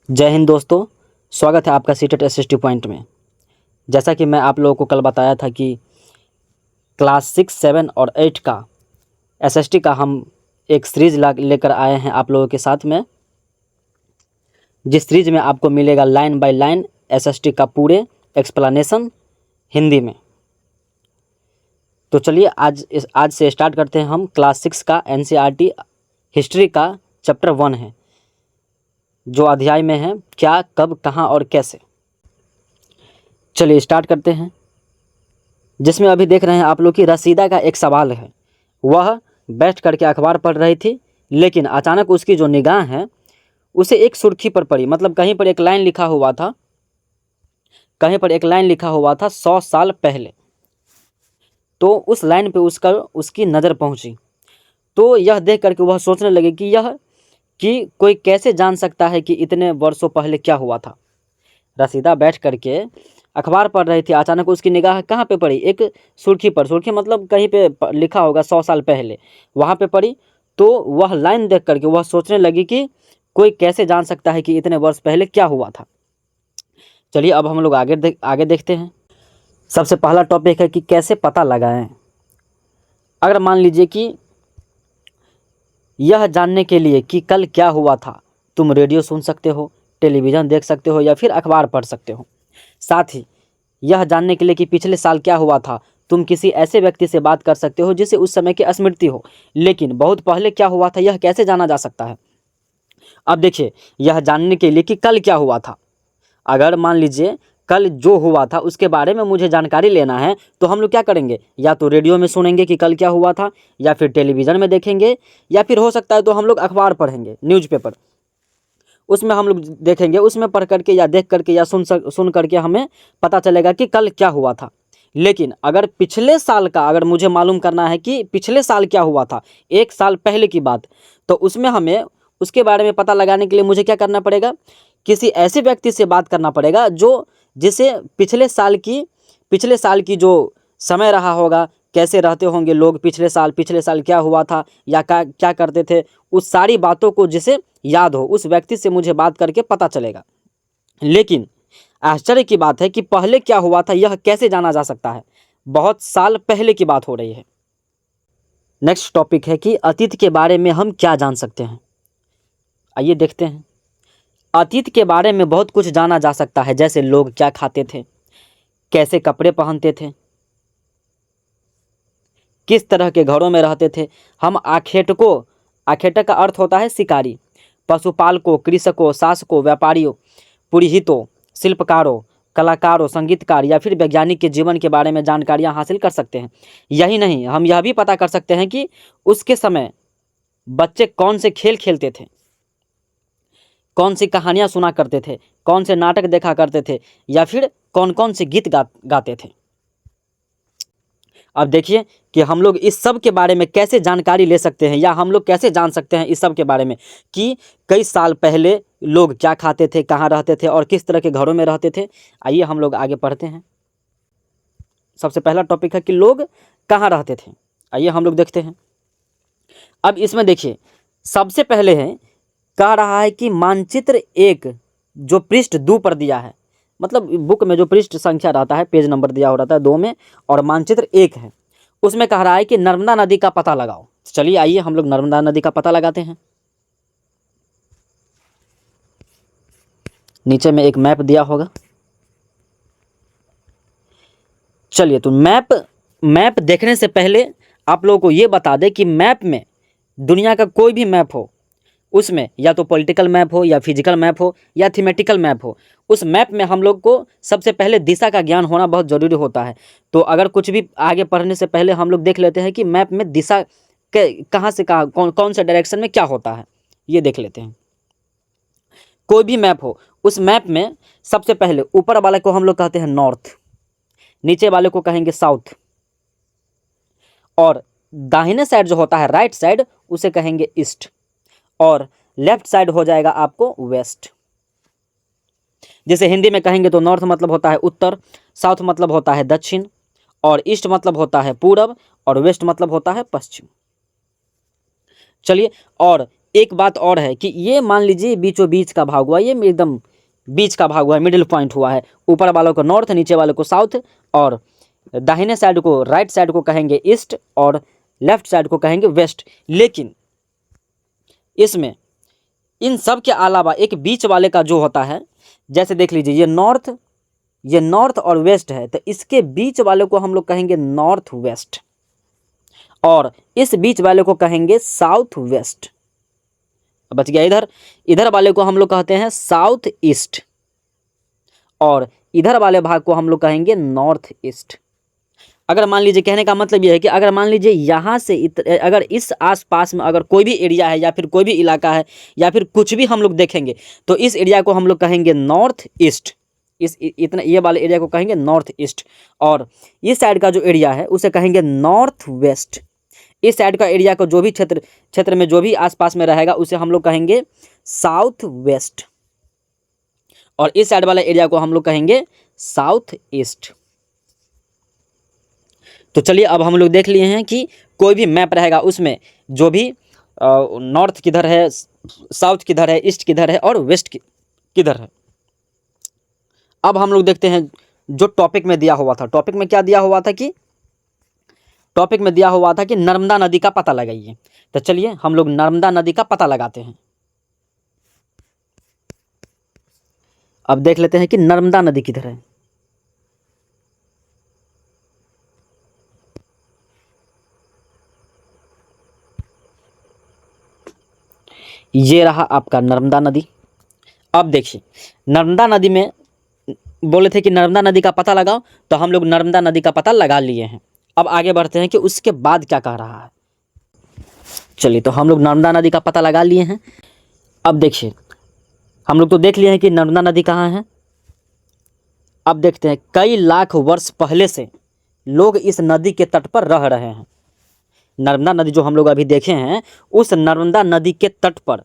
जय हिंद दोस्तों, स्वागत है आपका सीटेट एसएसटी पॉइंट में। जैसा कि मैं आप लोगों को कल बताया था कि क्लास 6, 7 और 8 का एसएसटी का हम एक सीरीज लेकर आए हैं आप लोगों के साथ में, जिस सीरीज में आपको मिलेगा लाइन बाय लाइन एसएसटी का पूरे एक्सप्लेनेशन हिंदी में। तो चलिए आज से स्टार्ट करते हैं। हम क्लास 6 का एनसीईआरटी हिस्ट्री का चैप्टर 1 है, जो अध्याय में है क्या, कब, कहाँ और कैसे। चलिए स्टार्ट करते हैं। जिसमें अभी देख रहे हैं आप लोग की रसीदा का एक सवाल है। वह बैठ करके अखबार पढ़ रही थी, लेकिन अचानक उसकी जो निगाह है उसे एक सुर्खी पर पड़ी। मतलब कहीं पर एक लाइन लिखा हुआ था, 100 साल पहले। तो उस लाइन पे उसकी नज़र पहुंची। तो यह देख करके वह सोचने लगी कि कोई कैसे जान सकता है कि इतने वर्षों पहले क्या हुआ था। रसीदा बैठ करके अखबार पढ़ रही थी, अचानक उसकी निगाह कहाँ पे पड़ी? एक सुर्खी पर। सुर्खी मतलब कहीं पे लिखा होगा 100 साल पहले, वहाँ पे पड़ी। तो वह लाइन देख करके वह सोचने लगी कि कोई कैसे जान सकता है कि इतने वर्ष पहले क्या हुआ था। चलिए अब हम लोग आगे देखते हैं। सबसे पहला टॉपिक है कि कैसे पता लगाएं। अगर मान लीजिए कि यह जानने के लिए कि कल क्या हुआ था, तुम रेडियो सुन सकते हो, टेलीविज़न देख सकते हो या फिर अखबार पढ़ सकते हो। साथ ही यह जानने के लिए कि पिछले साल क्या हुआ था, तुम किसी ऐसे व्यक्ति से बात कर सकते हो जिसे उस समय की स्मृति हो। लेकिन बहुत पहले क्या हुआ था यह कैसे जाना जा सकता है? अब देखिए, यह जानने के लिए कि कल क्या हुआ था, अगर मान लीजिए कल जो हुआ था उसके बारे में मुझे जानकारी लेना है, तो हम लोग क्या करेंगे? या तो रेडियो में सुनेंगे कि कल क्या हुआ था, या फिर टेलीविज़न में देखेंगे, या फिर हो सकता है तो हम लोग अखबार पढ़ेंगे, न्यूज़पेपर, उसमें हम लोग देखेंगे, उसमें पढ़ करके या देख करके या सुन करके हमें पता चलेगा कि कल क्या हुआ था। लेकिन अगर पिछले साल का अगर मुझे मालूम करना है कि पिछले साल क्या हुआ था, 1 साल पहले की बात, तो उसमें हमें उसके बारे में पता लगाने के लिए मुझे क्या करना पड़ेगा? किसी ऐसे व्यक्ति से बात करना पड़ेगा जिसे पिछले साल की जो समय रहा होगा, कैसे रहते होंगे लोग पिछले साल क्या हुआ था या क्या करते थे, उस सारी बातों को जिसे याद हो, उस व्यक्ति से मुझे बात करके पता चलेगा। लेकिन आश्चर्य की बात है कि पहले क्या हुआ था यह कैसे जाना जा सकता है? बहुत साल पहले की बात हो रही है। नेक्स्ट टॉपिक है कि अतीत के बारे में हम क्या जान सकते हैं। आइए देखते हैं। अतीत के बारे में बहुत कुछ जाना जा सकता है, जैसे लोग क्या खाते थे, कैसे कपड़े पहनते थे, किस तरह के घरों में रहते थे। हम आखेटक का अर्थ होता है शिकारी, पशुपालकों, कृषकों, शासकों, व्यापारियों, पुरोहितों, शिल्पकारों, कलाकारों, संगीतकार या फिर वैज्ञानिक के जीवन के बारे में जानकारियां हासिल कर सकते हैं। यही नहीं, हम यह भी पता कर सकते हैं कि उसके समय बच्चे कौन से खेल खेलते थे, कौन सी कहानियां सुना करते थे, कौन से नाटक देखा करते थे, या फिर कौन कौन से गीत गाते थे। अब देखिए कि हम लोग इस सब के बारे में कैसे जानकारी ले सकते हैं, या हम लोग कैसे जान सकते हैं इस सब के बारे में कि कई साल पहले लोग क्या खाते थे, कहाँ रहते थे और किस तरह के घरों में रहते थे। आइए हम लोग आगे पढ़ते हैं। सबसे पहला टॉपिक है कि लोग कहाँ रहते थे। आइए हम लोग देखते हैं। अब इसमें देखिए, सबसे पहले है कह रहा है कि मानचित्र 1 जो पृष्ठ 2 पर दिया है, मतलब बुक में जो पृष्ठ संख्या रहता है, पेज नंबर दिया हो रहता है 2 में, और मानचित्र 1 है, उसमें कह रहा है कि नर्मदा नदी का पता लगाओ। चलिए आइए हम लोग नर्मदा नदी का पता लगाते हैं। नीचे में एक मैप दिया होगा। चलिए, तो मैप देखने से पहले आप लोगों को ये बता दें कि मैप में दुनिया का कोई भी मैप हो, उसमें या तो पॉलिटिकल मैप हो या फिजिकल मैप हो या थीमेटिकल मैप हो, उस मैप में हम लोग को सबसे पहले दिशा का ज्ञान होना बहुत ज़रूरी होता है। तो अगर कुछ भी आगे पढ़ने से पहले हम लोग देख लेते हैं कि मैप में दिशा के कहाँ से कहाँ कौन से डायरेक्शन में क्या होता है, ये देख लेते हैं। कोई भी मैप हो, उस मैप में सबसे पहले ऊपर वाले को हम लोग कहते हैं नॉर्थ, नीचे वाले को कहेंगे साउथ, और दाहिने साइड जो होता है राइट साइड उसे कहेंगे ईस्ट, और लेफ्ट साइड हो जाएगा आपको वेस्ट। जैसे हिंदी में कहेंगे तो नॉर्थ मतलब होता है उत्तर, साउथ मतलब होता है दक्षिण, और ईस्ट मतलब होता है पूरब, और वेस्ट मतलब होता है पश्चिम। चलिए, और एक बात और है कि ये मान लीजिए बीचों बीच का भाग हुआ, ये एकदम बीच का भाग हुआ है, मिडिल पॉइंट हुआ है। ऊपर वालों को नॉर्थ, नीचे वालों को साउथ, और दाहिने साइड को, राइट साइड को कहेंगे ईस्ट और लेफ्ट साइड को कहेंगे वेस्ट। लेकिन इसमें इन सब के अलावा एक बीच वाले का जो होता है, जैसे देख लीजिए ये नॉर्थ और वेस्ट है, तो इसके बीच वाले को हम लोग कहेंगे नॉर्थ वेस्ट और इस बीच वाले को कहेंगे साउथ वेस्ट। बच गया इधर वाले को हम लोग कहते हैं साउथ ईस्ट और इधर वाले भाग को हम लोग कहेंगे नॉर्थ ईस्ट। अगर मान लीजिए, कहने का मतलब यह है कि अगर मान लीजिए यहाँ से अगर इस आसपास में अगर कोई भी एरिया है या फिर कोई भी इलाका है या फिर कुछ भी हम लोग देखेंगे, तो इस एरिया को हम लोग कहेंगे नॉर्थ ईस्ट। ये वाले एरिया को कहेंगे नॉर्थ ईस्ट और इस साइड का जो एरिया है उसे कहेंगे नॉर्थ वेस्ट। इस साइड का एरिया को जो भी क्षेत्र में जो भी आसपास में रहेगा उसे हम लोग कहेंगे साउथ वेस्ट और इस साइड वाला एरिया को हम लोग कहेंगे साउथ ईस्ट। तो चलिए अब हम लोग देख लिए हैं कि कोई भी मैप रहेगा उसमें जो भी नॉर्थ किधर है, साउथ किधर है, ईस्ट किधर है और वेस्ट किधर है। अब हम लोग देखते हैं जो टॉपिक में दिया हुआ था। टॉपिक में क्या दिया हुआ था कि नर्मदा नदी का पता लगाइए। तो चलिए हम लोग नर्मदा नदी का पता लगाते हैं। अब देख लेते हैं कि नर्मदा नदी किधर है। ये रहा आपका नर्मदा नदी। अब देखिए नर्मदा नदी में बोले थे कि नर्मदा नदी का पता लगाओ, तो हम लोग नर्मदा नदी का पता लगा लिए हैं। अब आगे बढ़ते हैं कि उसके बाद क्या कह रहा है। चलिए तो हम लोग नर्मदा नदी का पता लगा लिए हैं। अब देखिए हम लोग तो देख लिए हैं कि नर्मदा नदी कहाँ है। अब देखते हैं कई लाख वर्ष पहले से लोग इस नदी के तट पर रह रहे हैं। नर्मदा नदी जो हम लोग अभी देखे हैं, उस नर्मदा नदी के तट पर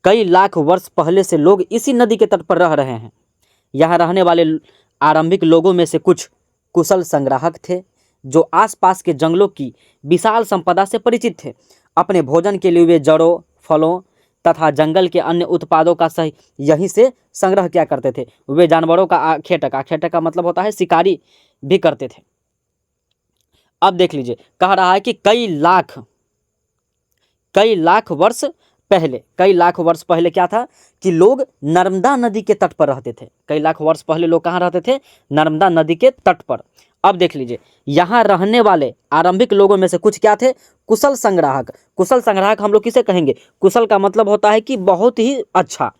कई लाख वर्ष पहले से लोग इसी नदी के तट पर रह रहे हैं। यहाँ रहने वाले आरंभिक लोगों में से कुछ कुशल संग्राहक थे जो आसपास के जंगलों की विशाल संपदा से परिचित थे। अपने भोजन के लिए वे जड़ों, फलों तथा जंगल के अन्य उत्पादों का सही यहीं से संग्रह किया करते थे। वे जानवरों का आखेटक का मतलब होता है शिकारी भी करते थे। अब देख लीजिए कह रहा है कि कई लाख वर्ष पहले क्या था कि लोग नर्मदा नदी के तट पर रहते थे। कई लाख वर्ष पहले लोग कहाँ रहते थे? नर्मदा नदी के तट पर। अब देख लीजिए यहाँ रहने वाले आरंभिक लोगों में से कुछ क्या थे? कुशल संग्राहक। कुशल संग्राहक हम लोग किसे कहेंगे? कुशल का मतलब होता है कि बहुत ही अच्छा,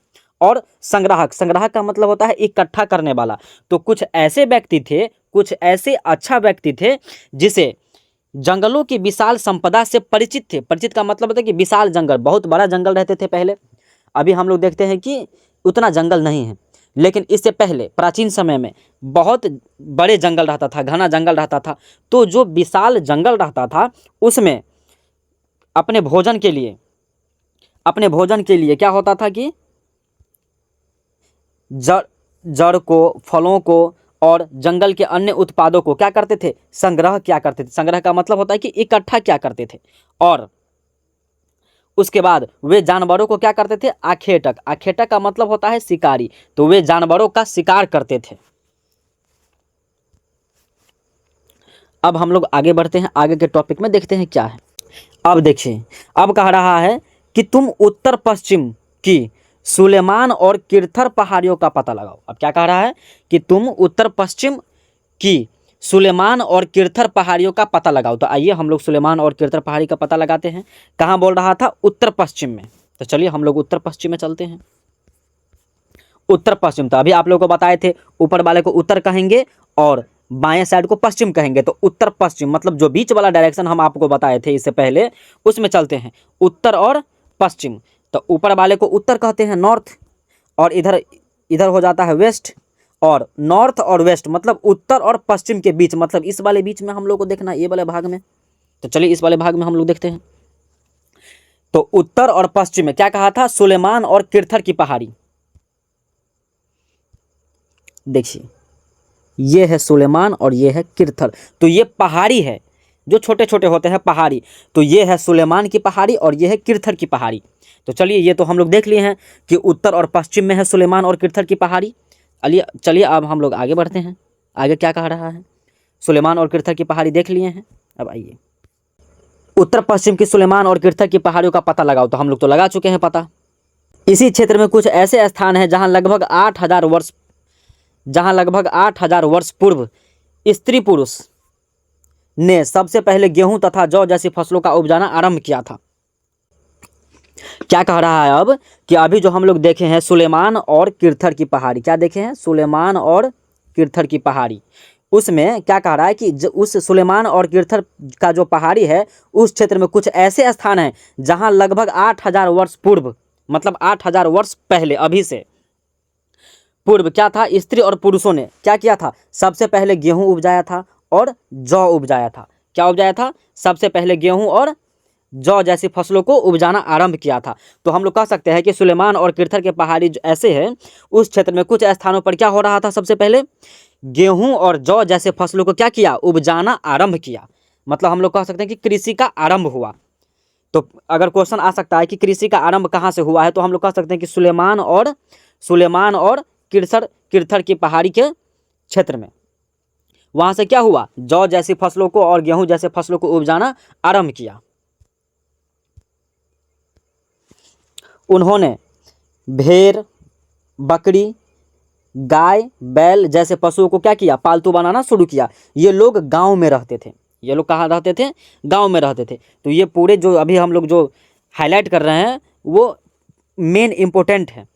और संग्राहक का मतलब होता है इकट्ठा करने वाला। तो कुछ ऐसे अच्छा व्यक्ति थे जिसे जंगलों की विशाल संपदा से परिचित थे। परिचित का मतलब होता है कि विशाल जंगल, बहुत बड़ा जंगल रहते थे पहले। अभी हम लोग देखते हैं कि उतना जंगल नहीं है, लेकिन इससे पहले प्राचीन समय में बहुत बड़े जंगल रहता था, घना जंगल रहता था। तो जो विशाल जंगल रहता था उसमें अपने भोजन के लिए क्या होता था कि जड़ को, फलों को और जंगल के अन्य उत्पादों को क्या करते थे? संग्रह क्या करते थे। संग्रह का मतलब होता है कि इकट्ठा क्या करते थे। और उसके बाद वे जानवरों को क्या करते थे? आखेटक का मतलब होता है शिकारी। तो वे जानवरों का शिकार करते थे। अब हम लोग आगे बढ़ते हैं, आगे के टॉपिक में देखते हैं क्या है। अब देखिए अब कह रहा है कि तुम उत्तर पश्चिम की सुलेमान और किरथर पहाड़ियों का पता लगाओ। अब क्या कह रहा है कि तुम उत्तर पश्चिम की सुलेमान और किरथर पहाड़ियों का पता लगाओ। तो आइए हम लोग सुलेमान और किरथर पहाड़ी का पता लगाते हैं। कहाँ बोल रहा था? उत्तर पश्चिम में। तो चलिए हम लोग उत्तर पश्चिम में चलते हैं। उत्तर पश्चिम, तो अभी आप लोगों को बताए थे ऊपर वाले को उत्तर कहेंगे और बाएं साइड को पश्चिम कहेंगे। तो उत्तर पश्चिम मतलब जो बीच वाला डायरेक्शन हम आपको बताए थे इससे पहले, उसमें चलते हैं उत्तर और पश्चिम। तो ऊपर वाले को उत्तर कहते हैं नॉर्थ, और इधर हो जाता है वेस्ट। और नॉर्थ और वेस्ट मतलब उत्तर और पश्चिम के बीच, मतलब इस वाले बीच में हम लोग को देखना, ये वाले भाग में। तो चलिए इस वाले भाग में हम लोग देखते हैं। तो उत्तर और पश्चिम में क्या कहा था? सुलेमान और किरथर की पहाड़ी। देखिए ये है सुलेमान और ये है किरथर। तो ये पहाड़ी है, जो छोटे छोटे होते हैं पहाड़ी। तो ये है सुलेमान की पहाड़ी और ये है किरथर की पहाड़ी। तो चलिए ये तो हम लोग देख लिए हैं कि उत्तर और पश्चिम में है सुलेमान और किरथर की पहाड़ी। चलिए अब हम लोग आगे बढ़ते हैं, आगे क्या कह रहा है। सुलेमान और किरथर की पहाड़ी देख लिए हैं, अब आइए उत्तर पश्चिम की सुलेमान और किरथर की पहाड़ियों का पता लगाओ। तो हम लोग तो लगा चुके हैं पता। इसी क्षेत्र में कुछ ऐसे स्थान हैं जहां लगभग 8,000 वर्ष पूर्व स्त्री पुरुष ने सबसे पहले गेहूं तथा जौ जैसी फसलों का उपजाना आरंभ किया था। क्या कह रहा है अब कि अभी जो हम लोग देखे हैं सुलेमान और किरथर की पहाड़ी, क्या देखे हैं, सुलेमान और किरथर की पहाड़ी, उसमें क्या कह रहा है कि उस सुलेमान और किरथर का जो पहाड़ी है उस क्षेत्र में कुछ ऐसे स्थान हैं जहां लगभग 8,000 वर्ष पूर्व, मतलब 8,000 वर्ष पहले, अभी से पूर्व क्या था, स्त्री और पुरुषों ने क्या किया था, सबसे पहले गेहूं उपजाया था और जौ उपजाया था। क्या उपजाया था, सबसे पहले गेहूं और जौ जैसी फसलों को उपजाना आरंभ किया था। तो हम लोग कह सकते हैं कि सुलेमान और किरथर के पहाड़ी जो ऐसे हैं उस क्षेत्र में कुछ स्थानों पर क्या हो रहा था, सबसे पहले गेहूं और जौ जैसे फसलों को क्या किया, उपजाना आरंभ किया। मतलब हम लोग कह सकते हैं कि कृषि का आरंभ हुआ। तो अगर क्वेश्चन आ सकता है कि कृषि का आरंभ कहाँ से हुआ है, तो हम लोग कह सकते हैं कि सुलेमान और किरथर की पहाड़ी के क्षेत्र में, वहां से क्या हुआ, जौ जैसी फसलों को और गेहूं जैसे फसलों को उपजाना आरंभ किया। उन्होंने भेड़, बकरी, गाय, बैल जैसे पशुओं को क्या किया, पालतू बनाना शुरू किया। ये लोग गांव में रहते थे, ये लोग कहाँ रहते थे, गांव में रहते थे। तो ये पूरे जो अभी हम लोग जो हाईलाइट कर रहे हैं वो मेन इंपॉर्टेंट है।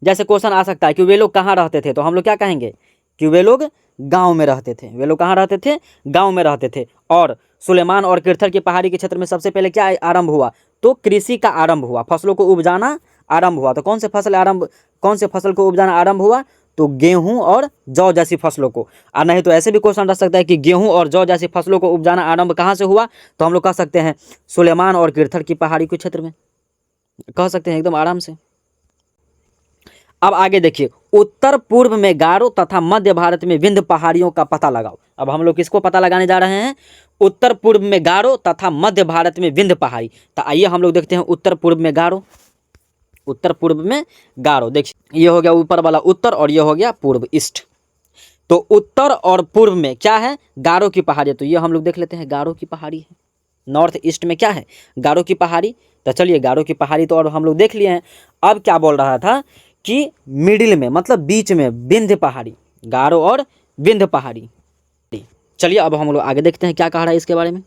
जैसे क्वेश्चन आ सकता है कि वे लोग कहाँ रहते थे, तो हम लोग क्या कहेंगे कि वे लोग गांव में रहते थे। वे लोग कहाँ रहते थे, गांव में रहते थे। और सुलेमान और किरथर की पहाड़ी के क्षेत्र में सबसे पहले क्या आरंभ हुआ, तो कृषि का आरंभ हुआ, फसलों को उपजाना आरंभ हुआ। तो कौन से फसल को उपजाना आरंभ हुआ, तो गेहूं और जौ जैसी फसलों को। और नहीं तो ऐसे भी क्वेश्चन रख सकता है कि गेहूं और जौ जैसी फसलों को उपजाना आरंभ कहाँ से हुआ, तो हम लोग कह सकते हैं सुलेमान और किरथर की पहाड़ी के क्षेत्र में, कह सकते हैं एकदम आराम से। अब आगे देखिए, उत्तर पूर्व में गारो तथा मध्य भारत में विंध्य पहाड़ियों का पता लगाओ। अब हम लोग किसको पता लगाने जा रहे हैं, उत्तर पूर्व में गारो तथा मध्य भारत में विंध्य पहाड़ी। तो आइए हम लोग देखते हैं उत्तर पूर्व में गारो, उत्तर पूर्व में गारो। देखिए ये हो गया ऊपर वाला उत्तर और ये हो गया पूर्व, ईस्ट। तो उत्तर और पूर्व में क्या है, गारो की पहाड़ी। तो ये हम लोग देख लेते हैं, गारो की पहाड़ी है। नॉर्थ ईस्ट में क्या है, गारो की पहाड़ी। तो चलिए गारो की पहाड़ी तो और हम लोग देख लिए हैं। अब क्या बोल रहा था कि मिडिल में, मतलब बीच में विंध्य पहाड़ी, गारो और विंध्य पहाड़ी। चलिए अब हम लोग आगे देखते हैं क्या कह रहा है इसके बारे में।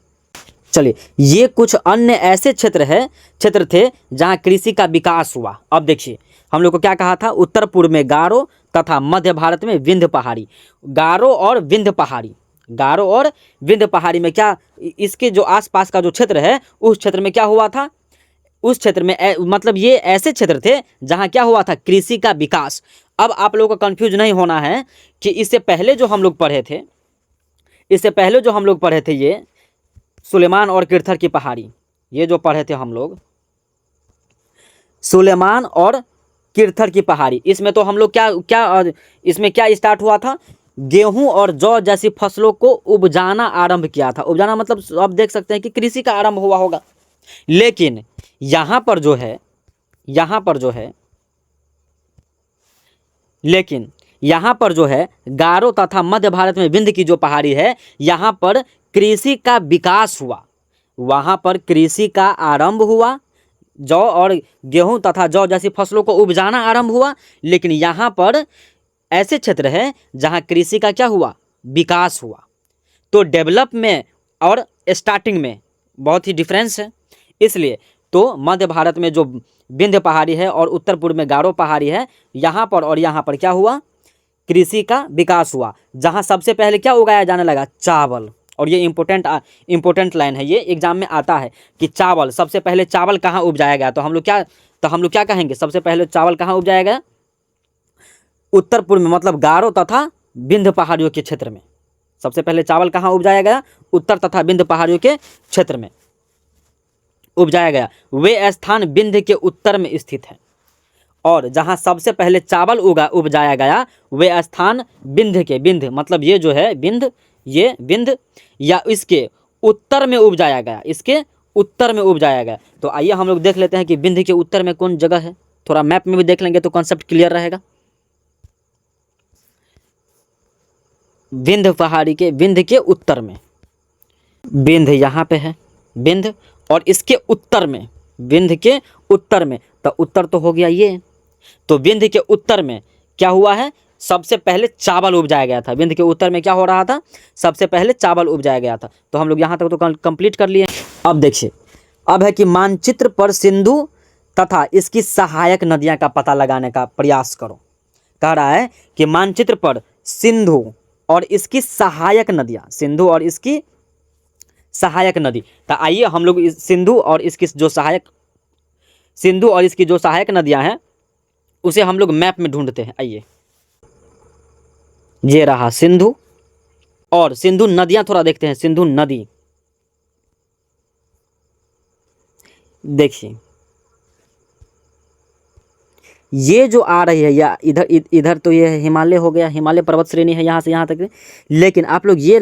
चलिए, ये कुछ अन्य ऐसे क्षेत्र थे जहां कृषि का विकास हुआ। अब देखिए हम लोग को क्या कहा था, उत्तर पूर्व में गारो तथा मध्य भारत में विंध्य पहाड़ी। गारो और विंध्य पहाड़ी में क्या, इसके जो आसपास का जो क्षेत्र है उस क्षेत्र में क्या हुआ था, उस क्षेत्र में मतलब ये ऐसे क्षेत्र थे जहां क्या हुआ था, कृषि का विकास। अब आप लोगों को कंफ्यूज नहीं होना है कि इससे पहले जो हम लोग पढ़े थे, ये सुलेमान और किरथर की पहाड़ी, ये जो पढ़े थे हम लोग, सुलेमान और किरथर की पहाड़ी, इसमें तो हम लोग इसमें क्या स्टार्ट हुआ था, गेहूं और जौ जैसी फसलों को उपजाना आरंभ किया था। उपजाना मतलब आप देख सकते हैं कि कृषि का आरंभ हुआ होगा। लेकिन यहां पर जो है गारो तथा मध्य भारत में विंध्य की जो पहाड़ी है, यहां पर कृषि का विकास हुआ, वहां पर कृषि का आरंभ हुआ, जौ और गेहूं तथा जौ जैसी फसलों को उपजाना आरंभ हुआ। लेकिन यहां पर ऐसे क्षेत्र है जहां कृषि का क्या हुआ, विकास हुआ। तो डेवलप में और स्टार्टिंग में बहुत ही डिफरेंस है। इसलिए तो मध्य भारत में जो विंध्य पहाड़ी है और उत्तर पूर्व में गारो पहाड़ी है, यहाँ पर और यहाँ पर क्या हुआ, कृषि का विकास हुआ। जहाँ सबसे पहले क्या उगाया जाने लगा, चावल। और ये इंपॉर्टेंट लाइन है, ये एग्जाम में आता है कि चावल, सबसे पहले चावल कहाँ उपजाया गया। तो हम लोग क्या कहेंगे, सबसे पहले चावल कहाँ उपजाया गया, उत्तर पूर्व में, मतलब गारो तथा विंध्य पहाड़ियों के क्षेत्र में। सबसे पहले चावल कहाँ उपजाया गया, उत्तर तथा विंध्य पहाड़ियों के क्षेत्र में उपजाया गया। वे स्थान विंध्य के उत्तर में स्थित है। और जहां सबसे पहले चावल उपजाया गया, वे स्थान विंध्य मतलब ये जो है विंध्य या इसके उत्तर में उपजाया गया, इसके उत्तर में उपजाया गया। तो आइए हम लोग देख लेते हैं कि विंध्य के उत्तर में कौन जगह है। थोड़ा मैप में भी देख लेंगे तो कॉन्सेप्ट क्लियर रहेगा। विंध्य पहाड़ी के विंध्य के उत्तर में, विंध्य यहाँ पे है विंध्य, और इसके उत्तर में, विंध्य के उत्तर में, तो उत्तर तो हो गया ये। तो विंध्य के उत्तर में क्या हुआ है, सबसे पहले चावल उपजाया गया था। विंध्य के उत्तर में क्या हो रहा था, सबसे पहले चावल उपजाया गया था। तो हम लोग यहाँ तक तो कंप्लीट कर लिए। अब देखिए, अब है कि मानचित्र पर सिंधु तथा इसकी सहायक नदियाँ का पता लगाने का प्रयास करो। कह रहा है कि मानचित्र पर सिंधु और इसकी सहायक नदियाँ, सिंधु और इसकी सहायक नदी। तो आइए हम लोग सिंधु और इसकी जो सहायक नदियाँ हैं उसे हम लोग मैप में ढूंढते हैं। आइए, ये रहा सिंधु, और सिंधु नदियाँ थोड़ा देखते हैं। सिंधु नदी देखिए, ये जो आ रही है, या इधर तो ये हिमालय हो गया, हिमालय पर्वत श्रेणी है यहाँ से यहाँ तक। लेकिन आप लोग ये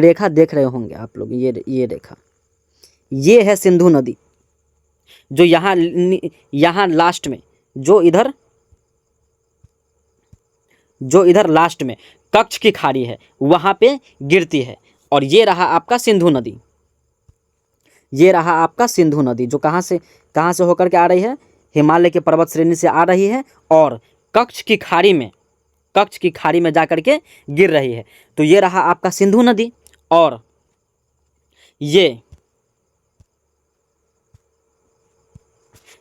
रेखा देख रहे होंगे, आप लोग ये रेखा, ये है सिंधु नदी, जो यहाँ लास्ट में, जो इधर लास्ट में कच्छ की खाड़ी है वहाँ पे गिरती है। और ये रहा आपका सिंधु नदी, ये रहा आपका सिंधु नदी, जो कहाँ से होकर के आ रही है, हिमालय के पर्वत श्रेणी से आ रही है और कच्छ की खाड़ी में जाकर के गिर रही है। तो ये रहा आपका सिंधु नदी। और ये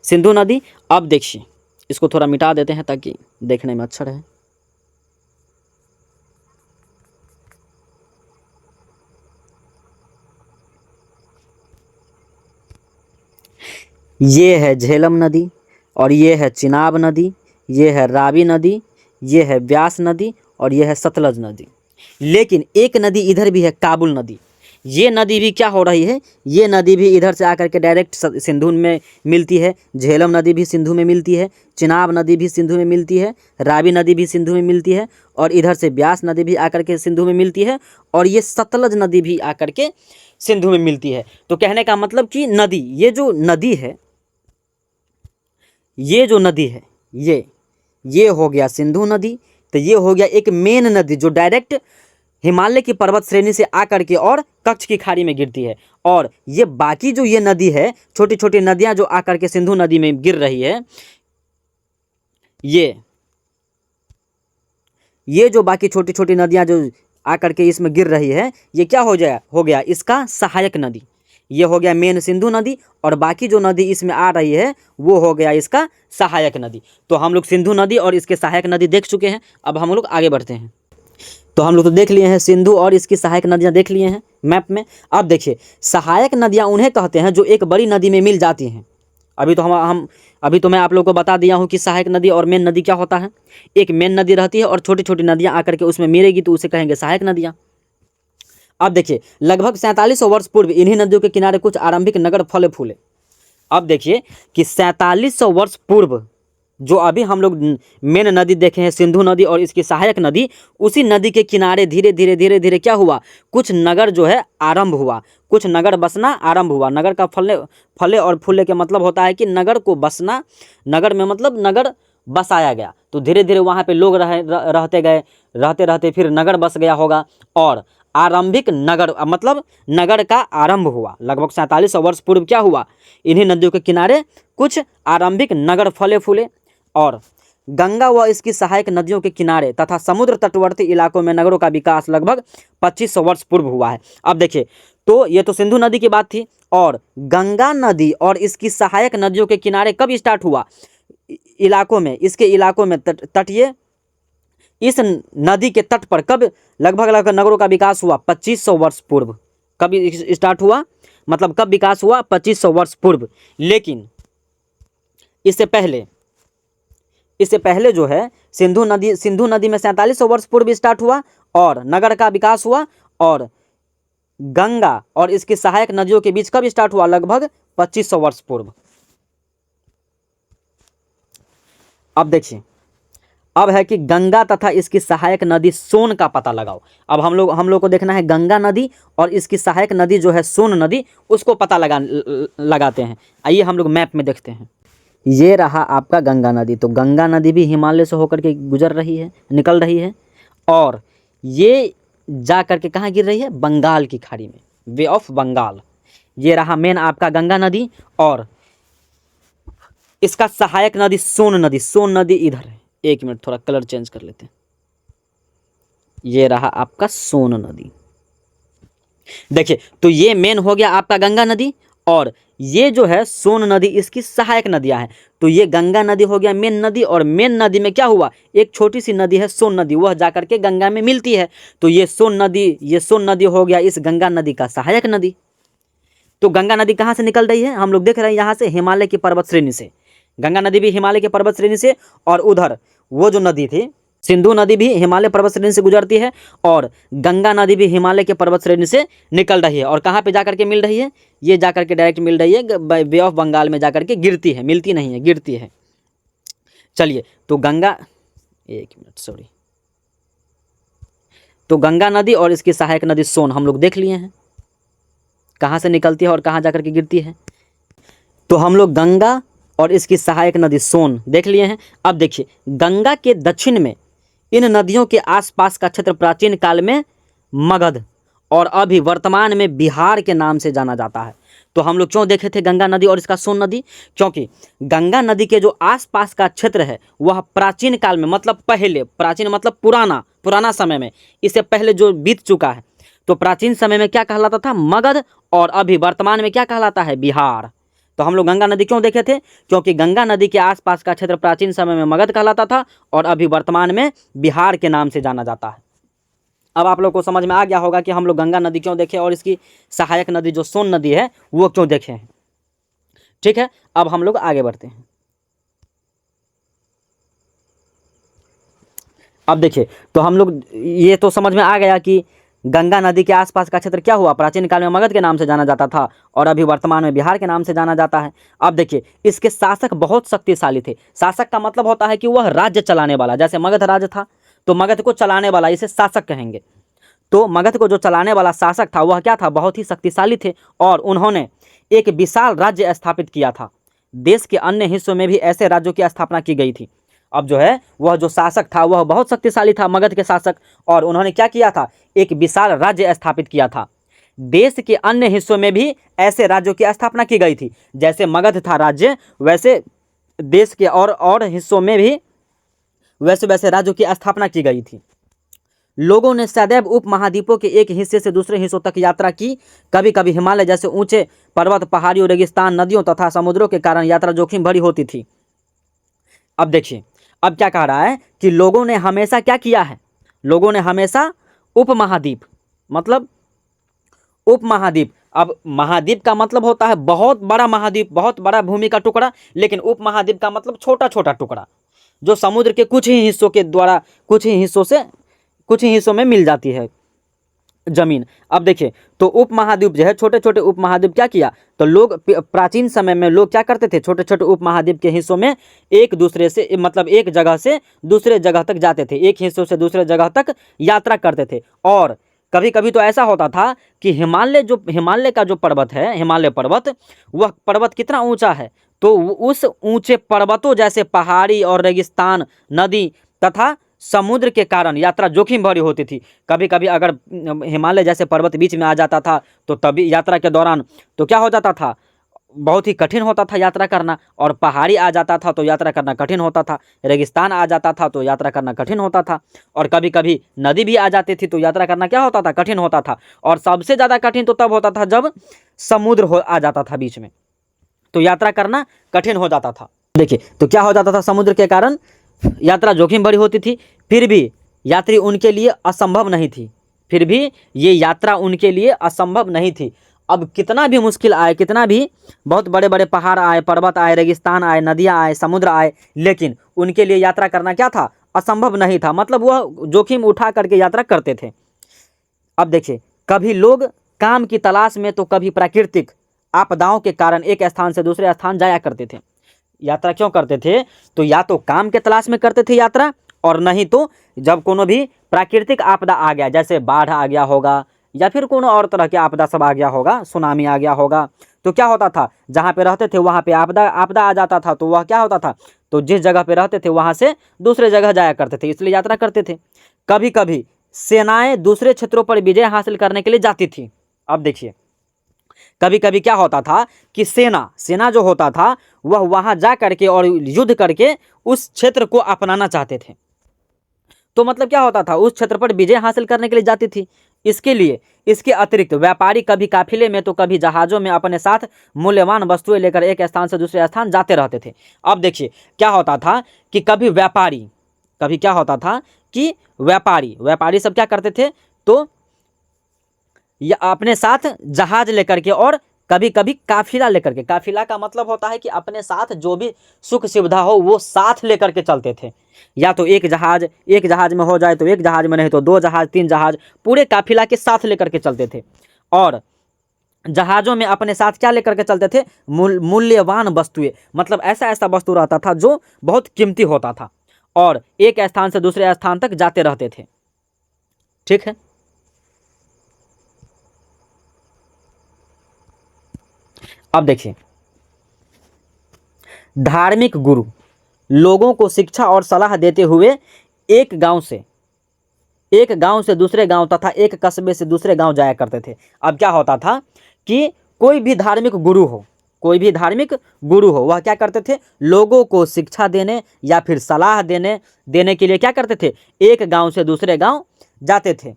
सिंधु नदी। अब देखिए, इसको थोड़ा मिटा देते हैं ताकि देखने में अच्छा रहे। ये है झेलम नदी, और ये है चिनाब नदी, ये है रावी नदी, ये है ब्यास नदी, और ये है सतलज नदी। लेकिन एक नदी इधर भी है, काबुल नदी। ये नदी भी क्या हो रही है, ये नदी भी इधर से आकर के डायरेक्ट सिंधु में मिलती है। झेलम नदी भी सिंधु में मिलती है, चिनाब नदी भी सिंधु में मिलती है, रावी नदी भी सिंधु में मिलती है, और इधर से ब्यास नदी भी आकर के सिंधु में मिलती है, और ये सतलज नदी भी आकर के सिंधु में मिलती है। तो कहने का मतलब कि नदी, ये जो नदी है, ये हो गया सिंधु नदी। तो ये हो गया एक मेन नदी जो डायरेक्ट हिमालय की पर्वत श्रेणी से आकर के और कच्छ की खाड़ी में गिरती है। और ये बाकी जो ये नदी है, छोटी छोटी नदियां जो आकर के सिंधु नदी में गिर रही है, ये जो बाकी छोटी छोटी नदियां जो आकर के इसमें गिर रही है, ये क्या हो गया इसका सहायक नदी। ये हो गया मेन सिंधु नदी, और बाकी जो नदी इसमें आ रही है वो हो गया इसका सहायक नदी। तो हम लोग सिंधु नदी और इसके सहायक नदी देख चुके हैं। अब हम लोग आगे बढ़ते हैं। तो हम लोग तो देख लिए हैं, सिंधु और इसकी सहायक नदियां देख लिए हैं मैप में। अब देखिए, सहायक नदियां उन्हें कहते हैं जो एक बड़ी नदी में मिल जाती हैं। अभी तो मैं आप लोगों को बता दिया हूं कि सहायक नदी और मेन नदी क्या होता है। एक मेन नदी रहती है और छोटी छोटी नदियां आकर के उसमें मिलेगी तो उसे कहेंगे सहायक नदियां। अब देखिए, लगभग 4700 वर्ष पूर्व इन्हीं नदियों के किनारे कुछ आरंभिक नगर फले फूले। अब देखिए कि 4700 वर्ष पूर्व जो अभी हम लोग मेन नदी देखे हैं, सिंधु नदी और इसकी सहायक नदी, उसी नदी के किनारे धीरे धीरे क्या हुआ, कुछ नगर जो है आरंभ हुआ, कुछ नगर बसना आरंभ हुआ। नगर का फले और फूले के मतलब होता है कि नगर को बसना, नगर में मतलब नगर बसाया गया। तो धीरे धीरे वहाँ पे लोग रहते गए, रहते फिर नगर बस गया होगा, और आरंभिक नगर मतलब नगर का आरंभ हुआ। लगभग 4700 वर्ष पूर्व क्या हुआ, इन्हीं नदियों के किनारे कुछ आरंभिक नगर फले फूले, और गंगा व इसकी सहायक नदियों के किनारे तथा समुद्र तटवर्ती इलाकों में नगरों का विकास लगभग 2500 वर्ष पूर्व हुआ है। अब देखिए, तो ये तो सिंधु नदी की बात थी, और गंगा नदी और इसकी सहायक नदियों के किनारे कब स्टार्ट हुआ, इलाकों में, इसके इलाकों में तटीय इस नदी के तट पर कब लगभग नगरों का विकास हुआ, 2500 वर्ष पूर्व। कब स्टार्ट हुआ, मतलब कब विकास हुआ, 2500 वर्ष पूर्व। लेकिन इससे पहले जो है सिंधु नदी में 4700 वर्ष पूर्व स्टार्ट हुआ और नगर का विकास हुआ, और गंगा और इसकी सहायक नदियों के बीच कब स्टार्ट हुआ, लगभग 2500 वर्ष पूर्व। अब देखिए, अब है कि गंगा तथा इसकी सहायक नदी सोन का पता लगाओ। अब हम लोग को देखना है गंगा नदी और इसकी सहायक नदी जो है सोन नदी, उसको पता लगाते हैं। आइए हम लोग मैप में देखते हैं। ये रहा आपका गंगा नदी। तो गंगा नदी भी हिमालय से होकर के गुजर रही है, निकल रही है, और ये जा करके कहाँ गिर रही है? बंगाल की खाड़ी में, वे ऑफ बंगाल। ये रहा मेन आपका गंगा नदी, और इसका सहायक नदी सोन नदी। सोन नदी इधर है। एक मिनट, थोड़ा कलर चेंज कर लेते हैं। ये रहा आपका सोन नदी। देखिए, तो ये मेन हो गया आपका गंगा नदी, और ये जो है सोन नदी इसकी सहायक नदियां हैं। तो ये गंगा नदी हो गया मेन नदी, और मेन नदी में क्या हुआ? एक छोटी सी नदी है सोन नदी, वह जाकर के गंगा में मिलती है। तो ये सोन नदी हो गया इस गंगा नदी का सहायक नदी। तो गंगा नदी कहाँ से निकल रही है? हम लोग देख रहे हैं यहाँ से, हिमालय की पर्वत श्रेणी से। गंगा नदी भी हिमालय के पर्वत श्रेणी से, और उधर वो जो नदी थी सिंधु नदी भी हिमालय पर्वत श्रेणी से गुजरती है, और गंगा नदी भी हिमालय के पर्वत श्रेणी से निकल रही है। और कहाँ पे जाकर के मिल रही है? ये जाकर के डायरेक्ट मिल रही है बे ऑफ बंगाल में जाकर के गिरती है, मिलती नहीं है, गिरती है। चलिए, तो एक मिनट, सॉरी। तो गंगा नदी और इसकी सहायक नदी सोन हम लोग देख लिए हैं, कहाँ से निकलती है और कहाँ जाकर के गिरती है। तो हम लोग गंगा और इसकी सहायक नदी सोन देख लिए हैं। अब देखिए, गंगा के दक्षिण में इन नदियों के आसपास का क्षेत्र प्राचीन काल में मगध और अभी वर्तमान में बिहार के नाम से जाना जाता है। तो हम लोग क्यों देखे थे गंगा नदी और इसका सोन नदी? क्योंकि गंगा नदी के जो आसपास का क्षेत्र है वह प्राचीन काल में, मतलब पहले, प्राचीन मतलब पुराना समय में, इससे पहले जो बीत चुका है, तो प्राचीन समय में क्या कहलाता था? मगध, और अभी वर्तमान में क्या कहलाता है? बिहार। तो हम लोग गंगा नदी क्यों देखे थे? क्योंकि गंगा नदी के आसपास का क्षेत्र प्राचीन समय में मगध कहलाता था, और अभी वर्तमान में बिहार के नाम से जाना जाता है। अब आप लोग को समझ में आ गया होगा कि हम लोग गंगा नदी क्यों देखे और इसकी सहायक नदी जो सोन नदी है वो क्यों देखे हैं। ठीक है, अब हम लोग आगे बढ़ते हैं। अब देखिए, तो हम लोग ये तो समझ में आ गया कि गंगा नदी के आसपास का क्षेत्र क्या हुआ? प्राचीन काल में मगध के नाम से जाना जाता था, और अभी वर्तमान में बिहार के नाम से जाना जाता है। अब देखिए, इसके शासक बहुत शक्तिशाली थे। शासक का मतलब होता है कि वह राज्य चलाने वाला, जैसे मगध राज्य था तो मगध को चलाने वाला, इसे शासक कहेंगे। तो मगध को जो चलाने वाला शासक था वह क्या था? बहुत ही शक्तिशाली थे, और उन्होंने एक विशाल राज्य स्थापित किया था। देश के अन्य हिस्सों में भी ऐसे राज्यों की स्थापना की गई थी। अब जो है वह जो शासक था वह बहुत शक्तिशाली था, मगध के शासक, और उन्होंने क्या किया था? एक विशाल राज्य स्थापित किया था। देश के अन्य हिस्सों में भी ऐसे राज्यों की स्थापना की गई थी। जैसे मगध था राज्य, वैसे देश के और हिस्सों में भी वैसे राज्यों की स्थापना की गई थी। लोगों ने सदैव उपमहाद्वीपों के एक हिस्से से दूसरे हिस्सों तक यात्रा की। कभी कभी हिमालय जैसे ऊंचे पर्वत, पहाड़ियों, रेगिस्तान, नदियों तथा समुद्रों के कारण यात्रा जोखिम भरी होती थी। अब देखिए, अब क्या कह रहा है कि लोगों ने हमेशा क्या किया है? लोगों ने हमेशा उपमहाद्वीप, मतलब उपमहाद्वीप। अब महाद्वीप का मतलब होता है बहुत बड़ा महाद्वीप, बहुत बड़ा भूमि का टुकड़ा, लेकिन उपमहाद्वीप का मतलब छोटा छोटा टुकड़ा, जो समुद्र के कुछ ही हिस्सों के द्वारा कुछ ही हिस्सों में मिल जाती है जमीन। अब देखिए, तो उपमहाद्वीप जो है, छोटे छोटे उपमहाद्वीप क्या किया? तो लोग प्राचीन समय में लोग क्या करते थे? छोटे छोटे उपमहाद्वीप के हिस्सों में एक दूसरे से, मतलब एक जगह से दूसरे जगह तक जाते थे, एक हिस्सों से दूसरे जगह तक यात्रा करते थे। और कभी कभी तो ऐसा होता था कि हिमालय का जो पर्वत है, हिमालय पर्वत, वह पर्वत कितना ऊंचा है, तो उस ऊंचे पर्वतों जैसे पहाड़ी और रेगिस्तान, नदी तथा समुद्र के कारण यात्रा जोखिम भरी होती थी। कभी कभी अगर हिमालय जैसे पर्वत बीच में आ जाता था तो तभी यात्रा के दौरान तो क्या हो जाता था? बहुत ही कठिन होता था यात्रा करना। और पहाड़ी आ जाता था तो यात्रा करना कठिन होता था, रेगिस्तान आ जाता था तो यात्रा करना कठिन होता था, और कभी कभी नदी भी आ जाती थी तो यात्रा करना क्या होता था? कठिन होता था। और सबसे ज़्यादा कठिन तो तब होता था जब समुद्र आ जाता था बीच में, तो यात्रा करना कठिन हो जाता था। देखिए, तो क्या हो जाता था? समुद्र के कारण यात्रा जोखिम भरी होती थी। फिर भी यात्री उनके लिए असंभव नहीं थी, फिर भी ये यात्रा उनके लिए असंभव नहीं थी। अब कितना भी मुश्किल आए, कितना भी बहुत बड़े बड़े पहाड़ आए, पर्वत आए, रेगिस्तान आए, नदियाँ आए, समुद्र आए, लेकिन उनके लिए यात्रा करना क्या था? असंभव नहीं था। मतलब वह जोखिम उठा करके यात्रा करते थे। अब देखिए, कभी लोग काम की तलाश में तो कभी प्राकृतिक आपदाओं के कारण एक स्थान से दूसरे स्थान जाया करते थे। यात्रा क्यों करते थे? तो या तो काम के तलाश में करते थे यात्रा, और नहीं तो जब कोनो भी प्राकृतिक आपदा आ गया, जैसे बाढ़ आ गया होगा या फिर कोनो और तरह की आपदा सब आ गया होगा, सुनामी आ गया होगा, तो क्या होता था, जहाँ पे रहते थे वहाँ पे आपदा आपदा आ जाता था, तो वह क्या होता था, तो जिस जगह पे रहते थे वहाँ से दूसरे जगह जाया करते थे, इसलिए यात्रा करते थे। कभी कभी सेनाएं दूसरे क्षेत्रों पर विजय हासिल करने के लिए जाती थी। अब देखिए, कभी कभी क्या होता था कि सेना सेना जो होता था वह वहाँ जा करके और युद्ध करके उस क्षेत्र को अपनाना चाहते थे। तो मतलब क्या होता था, उस क्षेत्र पर विजय हासिल करने के लिए जाती थी। इसके लिए इसके अतिरिक्त व्यापारी कभी काफिले में तो कभी जहाज़ों में अपने साथ मूल्यवान वस्तुएं लेकर एक स्थान से दूसरे स्थान जाते रहते थे। अब देखिए क्या होता था कि कभी क्या होता था कि व्यापारी सब क्या करते थे, तो या अपने साथ जहाज लेकर के और कभी कभी काफिला लेकर के, काफिला का मतलब होता है कि अपने साथ जो भी सुख सुविधा हो वो साथ लेकर के चलते थे। या तो एक जहाज में हो जाए तो एक जहाज में, नहीं तो 2 जहाज 3 जहाज, पूरे काफिला के साथ लेकर के चलते थे। और जहाज़ों में अपने साथ क्या लेकर के चलते थे, मूल्यवान वस्तुएं, मतलब ऐसा ऐसा वस्तु रहता था जो बहुत कीमती होता था और एक स्थान से दूसरे स्थान तक जाते रहते थे। ठीक है, अब देखिए, धार्मिक गुरु लोगों को शिक्षा और सलाह देते हुए एक गांव से दूसरे गांव तथा एक कस्बे से दूसरे गांव जाया करते थे। अब क्या होता था कि कोई भी धार्मिक गुरु हो वह क्या करते थे, लोगों को शिक्षा देने या फिर सलाह देने के लिए क्या करते थे, एक गांव से दूसरे गांव जाते थे।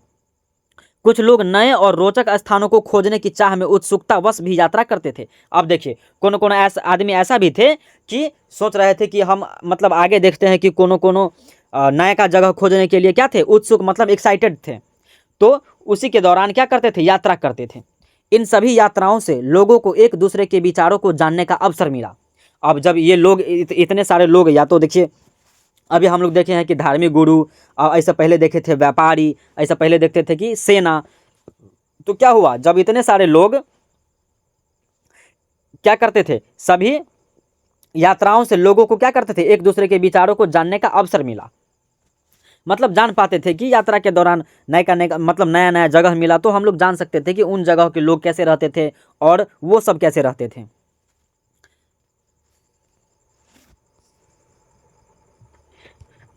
कुछ लोग नए और रोचक स्थानों को खोजने की चाह में उत्सुकतावश भी यात्रा करते थे। अब देखिए, कोनो ऐसा आदमी ऐसा भी थे कि सोच रहे थे कि हम मतलब आगे देखते हैं कि कोनो नए का जगह खोजने के लिए क्या थे, उत्सुक, मतलब एक्साइटेड थे। तो उसी के दौरान क्या करते थे, यात्रा करते थे। इन सभी यात्राओं से लोगों को एक दूसरे के विचारों को जानने का अवसर मिला। अब जब ये लोग इतने सारे लोग, या तो देखिए अभी हम लोग देखे हैं कि धार्मिक गुरु, ऐसा पहले देखे थे व्यापारी, ऐसा पहले देखते थे कि सेना। तो क्या हुआ, जब इतने सारे लोग क्या करते थे, सभी यात्राओं से लोगों को क्या करते थे, एक दूसरे के विचारों को जानने का अवसर मिला। मतलब जान पाते थे कि यात्रा के दौरान मतलब नया नया जगह मिला तो हम लोग जान सकते थे कि उन जगह के लोग कैसे रहते थे और वो सब कैसे रहते थे।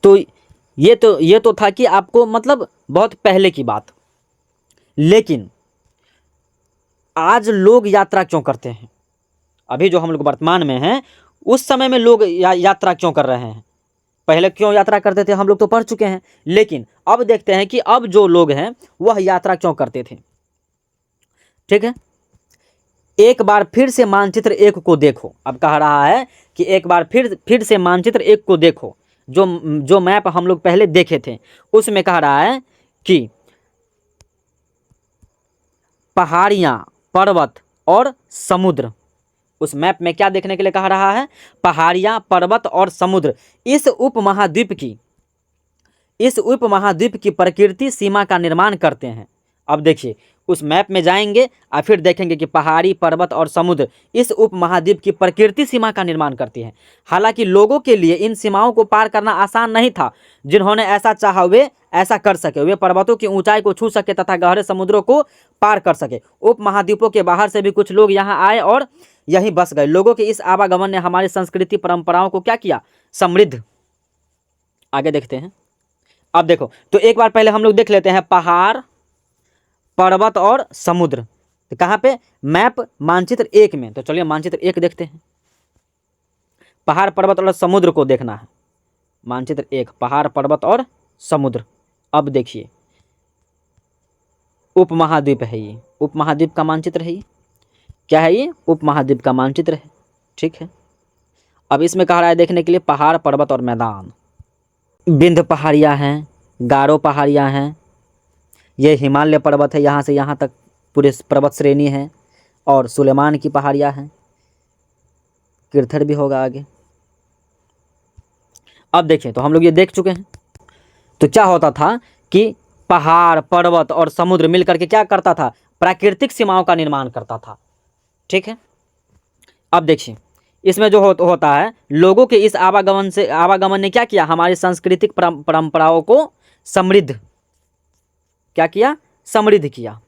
तो ये तो था कि आपको मतलब बहुत पहले की बात। लेकिन आज लोग यात्रा क्यों करते हैं, अभी जो हम लोग वर्तमान में हैं उस समय में लोग यात्रा क्यों कर रहे हैं, पहले क्यों यात्रा करते थे हम लोग तो पढ़ चुके हैं। लेकिन अब देखते हैं कि अब जो लोग हैं वह यात्रा क्यों करते थे। ठीक है, एक बार फिर से मानचित्र 1 को देखो। अब कह रहा है कि एक बार फिर से मानचित्र 1 को देखो। जो मैप हम लोग पहले देखे थे उसमें कह रहा है कि पहाड़ियाँ, पर्वत और समुद्र। उस मैप में क्या देखने के लिए कह रहा है, पहाड़ियाँ, पर्वत और समुद्र इस उपमहाद्वीप की प्रकृति सीमा का निर्माण करते हैं। अब देखिए, उस मैप में जाएंगे और फिर देखेंगे कि पहाड़ी, पर्वत और समुद्र इस उपमहाद्वीप की प्रकृति सीमा का निर्माण करती हैं। हालांकि लोगों के लिए इन सीमाओं को पार करना आसान नहीं था। जिन्होंने ऐसा चाहा वे ऐसा कर सके, वे पर्वतों की ऊंचाई को छू सके तथा गहरे समुद्रों को पार कर सके। उपमहाद्वीपों के बाहर से भी कुछ लोग यहाँ आए और यहीं बस गए। लोगों के इस आवागमन ने हमारी संस्कृति परंपराओं को क्या किया, समृद्ध। आगे देखते हैं। अब देखो, तो एक बार पहले हम लोग देख लेते हैं पहाड़, पर्वत और समुद्र। तो कहाँ पे, मैप मानचित्र 1 में। तो चलिए मानचित्र 1 देखते हैं। पहाड़, पर्वत और समुद्र को देखना है। मानचित्र 1, पहाड़, पर्वत और समुद्र। अब देखिए, उपमहाद्वीप है ये, उपमहाद्वीप का मानचित्र है ये। क्या है ये, उपमहाद्वीप का मानचित्र है। ठीक है, अब इसमें कह रहा है देखने के लिए पहाड़, पर्वत और मैदान। विंध्य पहाड़ियाँ हैं, गारो पहाड़ियाँ हैं, ये हिमालय पर्वत है, यहाँ से यहाँ तक पूरे पर्वत श्रेणी है, और सुलेमान की पहाड़ियाँ हैं, किरथर भी होगा आगे। अब देखें, तो हम लोग ये देख चुके हैं। तो क्या होता था कि पहाड़, पर्वत और समुद्र मिलकर के क्या करता था, प्राकृतिक सीमाओं का निर्माण करता था। ठीक है, अब देखिए, इसमें जो होता है, लोगों के इस आवागमन ने क्या किया, हमारी सांस्कृतिक परंपराओं को समृद्ध क्या किया, समृद्ध किया।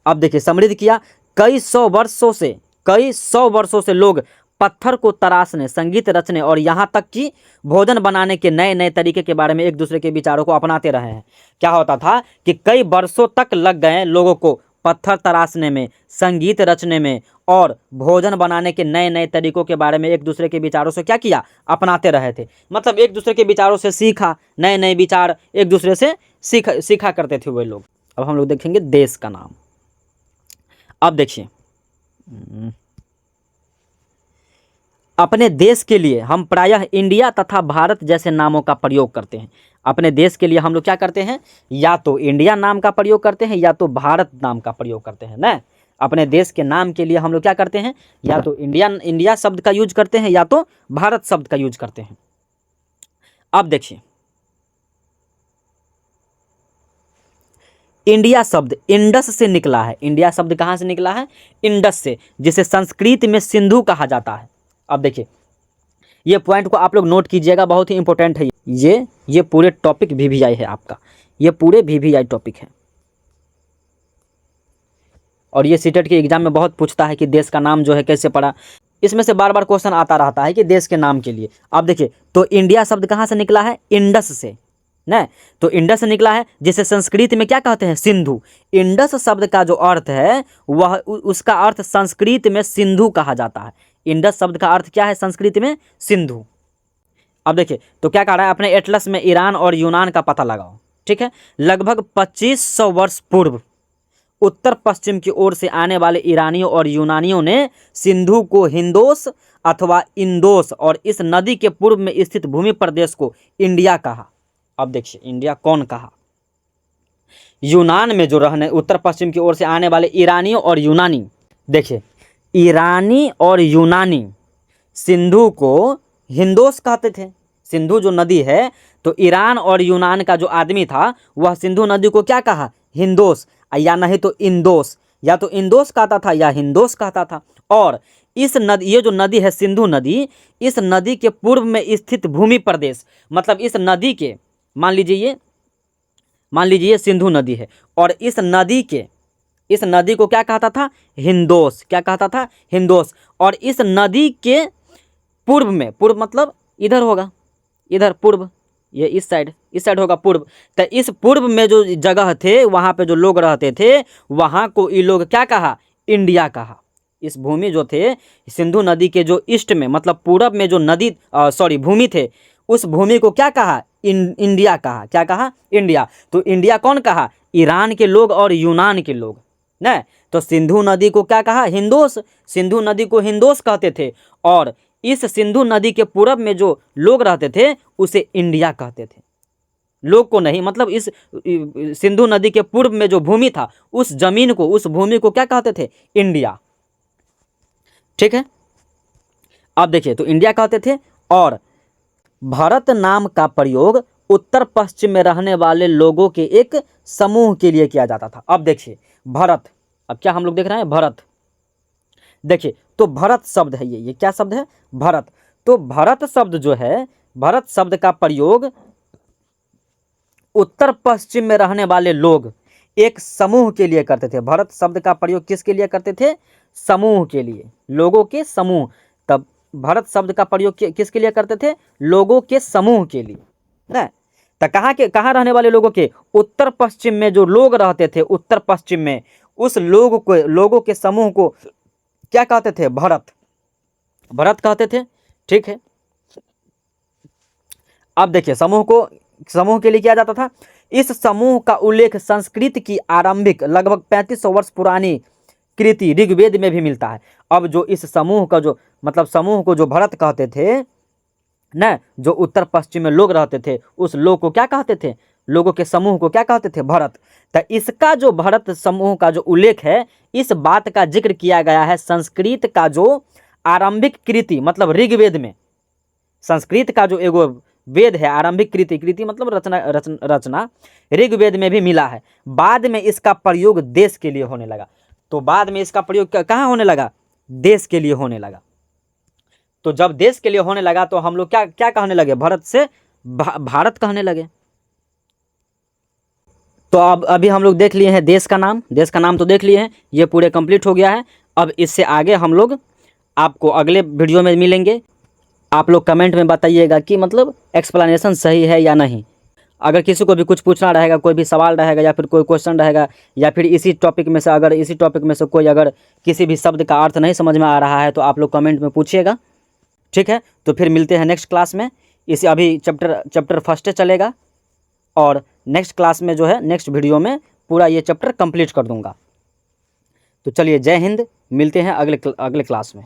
अब देखिए समृद्ध किया, कई सौ वर्षों से लोग पत्थर को तराशने, संगीत रचने और यहाँ तक कि भोजन बनाने के नए नए तरीके के बारे में एक दूसरे के विचारों को अपनाते रहे हैं। क्या होता था कि कई वर्षों तक लग गए लोगों को पत्थर तराशने में, संगीत रचने में और भोजन बनाने के नए नए तरीकों के बारे में एक दूसरे के विचारों से क्या किया, अपनाते रहे थे। मतलब एक दूसरे के विचारों से सीखा, नए नए विचार एक दूसरे से सीखा करते थे वे लोग। अब हम लोग देखेंगे देश का नाम। अब देखिए, अपने देश के लिए हम प्रायः इंडिया तथा भारत जैसे नामों का प्रयोग करते हैं। अपने देश के लिए हम लोग क्या करते हैं, या तो इंडिया नाम का प्रयोग करते हैं या तो भारत नाम का प्रयोग करते हैं ना। अपने देश के नाम के लिए हम लोग क्या करते हैं, या तो इंडिया शब्द का यूज करते हैं या तो भारत शब्द का यूज करते हैं। अब देखिए, इंडिया शब्द इंडस से निकला है। इंडिया शब्द कहाँ से निकला है, इंडस से, जिसे संस्कृत में सिंधु कहा जाता है। अब देखिए, ये पॉइंट को आप लोग नोट कीजिएगा, बहुत ही इंपॉर्टेंट है ये पूरे टॉपिक VVI है आपका, ये पूरे VVI टॉपिक है और ये सीटेट के एग्जाम में बहुत पूछता है कि देश का नाम जो है कैसे पढ़ा। इसमें से बार बार क्वेश्चन आता रहता है कि देश के नाम के लिए। आप देखिए, तो इंडिया शब्द कहाँ से निकला है, इंडस से ना, तो इंडस से निकला है, जिसे संस्कृत में क्या कहते हैं, सिंधु। इंडस शब्द का जो अर्थ है वह उसका अर्थ संस्कृत में सिंधु कहा जाता है। इंडस शब्द का अर्थ क्या है संस्कृत में, सिंधु। अब देखिए, तो क्या कह रहा है, अपने एटलस में ईरान और यूनान का पता लगाओ। ठीक है, लगभग 2500 वर्ष पूर्व उत्तर पश्चिम की ओर से आने वाले ईरानियों और यूनानियों ने सिंधु को हिंदोस अथवा इंदोस और इस नदी के पूर्व में स्थित भूमि प्रदेश को इंडिया कहा। अब देखिए, इंडिया कौन कहा, यूनान में जो रहने उत्तर पश्चिम की ओर से आने वाले ईरानियों और यूनानी, देखिए ईरानी और यूनानी सिंधु को हिंदोस कहते थे। सिंधु जो नदी है, तो ईरान और यूनान का जो आदमी था वह सिंधु नदी को क्या कहा, हिंदोस, या नहीं तो इंदोस, या तो इंदोस कहता था या हिंदोस कहता था। और इस नदी, ये जो नदी है सिंधु नदी, इस नदी के पूर्व में स्थित भूमि प्रदेश, मतलब इस नदी के, मान लीजिए सिंधु नदी है और इस नदी को क्या कहता था, हिंदोस। क्या कहता था, हिंदोस। और इस नदी के पूर्व में, पूर्व मतलब इधर होगा, इधर पूर्व, ये इस साइड होगा पूर्व। तो इस पूर्व में जो जगह थे, वहाँ पे जो लोग रहते थे, वहाँ को ये लोग क्या कहा, इंडिया कहा। इस भूमि जो थे सिंधु नदी के जो ईस्ट में, मतलब पूरब में जो भूमि थे, उस भूमि को क्या कहा, इंडिया कहा। क्या कहा, इंडिया। तो इंडिया कौन कहा, ईरान के लोग और यूनान के लोग ना। तो सिंधु नदी को क्या कहा, हिंदोस। सिंधु नदी को हिंदोस कहते थे और इस सिंधु नदी के पूरब में जो लोग रहते थे उसे इंडिया कहते थे। लोग को नहीं, मतलब इस सिंधु नदी के पूर्व में जो भूमि था, उस जमीन को, उस भूमि को क्या कहते थे, इंडिया। ठीक है, अब देखिए, तो इंडिया कहते थे। और भारत नाम का प्रयोग उत्तर पश्चिम में रहने वाले लोगों के एक समूह के लिए किया जाता था। अब देखिए भरत, अब क्या हम लोग देख रहे हैं, भरत। देखिए, तो भरत शब्द है, ये क्या शब्द है, भरत। तो भरत शब्द जो है, भरत शब्द का प्रयोग उत्तर पश्चिम में रहने वाले लोग एक समूह के लिए करते थे। भरत शब्द का प्रयोग किसके लिए करते थे, समूह के लिए, लोगों के समूह। तब भरत शब्द का प्रयोग किसके लिए करते थे, लोगों के समूह के लिए ना। तो कहाँ रहने वाले लोगों के, उत्तर पश्चिम में जो लोग रहते थे, उत्तर पश्चिम में, उस लोगों के समूह को क्या कहते थे, भरत कहते थे। ठीक है, अब देखिए, समूह के लिए किया जाता था। इस समूह का उल्लेख संस्कृत की आरंभिक लगभग 3500 वर्ष पुरानी कृति ऋग्वेद में भी मिलता है। अब जो इस समूह का जो, मतलब समूह को जो भरत कहते थे ना, जो उत्तर पश्चिम में लोग रहते थे, उस लोग को क्या कहते थे, लोगों के समूह को क्या कहते थे, भरत। तो इसका जो भरत समूह का जो उल्लेख है, इस बात का जिक्र किया गया है संस्कृत का जो आरंभिक कृति, मतलब ऋग्वेद में। संस्कृत का जो एगो वेद है, आरंभिक कृति मतलब रचना ऋग्वेद में भी मिला है। बाद में इसका प्रयोग देश के लिए होने लगा। तो बाद में इसका प्रयोग कहाँ होने लगा, देश के लिए होने लगा। तो जब देश के लिए होने लगा तो हम लोग क्या क्या कहने लगे, भारत से भारत कहने लगे। तो अब अभी हम लोग देख लिए हैं देश का नाम तो देख लिए हैं, ये पूरे कंप्लीट हो गया है। अब इससे आगे हम लोग आपको अगले वीडियो में मिलेंगे। आप लोग कमेंट में बताइएगा कि मतलब एक्सप्लेनेशन सही है या नहीं। अगर किसी को भी कुछ पूछना रहेगा, कोई भी सवाल रहेगा या फिर कोई क्वेश्चन रहेगा, या फिर इसी टॉपिक में से कोई अगर किसी भी शब्द का अर्थ नहीं समझ में आ रहा है तो आप लोग कमेंट में पूछिएगा, ठीक है। तो फिर मिलते हैं नेक्स्ट क्लास में। इसे अभी चैप्टर फर्स्ट चलेगा और नेक्स्ट क्लास में जो है नेक्स्ट वीडियो में पूरा ये चैप्टर कंप्लीट कर दूंगा। तो चलिए, जय हिंद, मिलते हैं अगले क्लास में।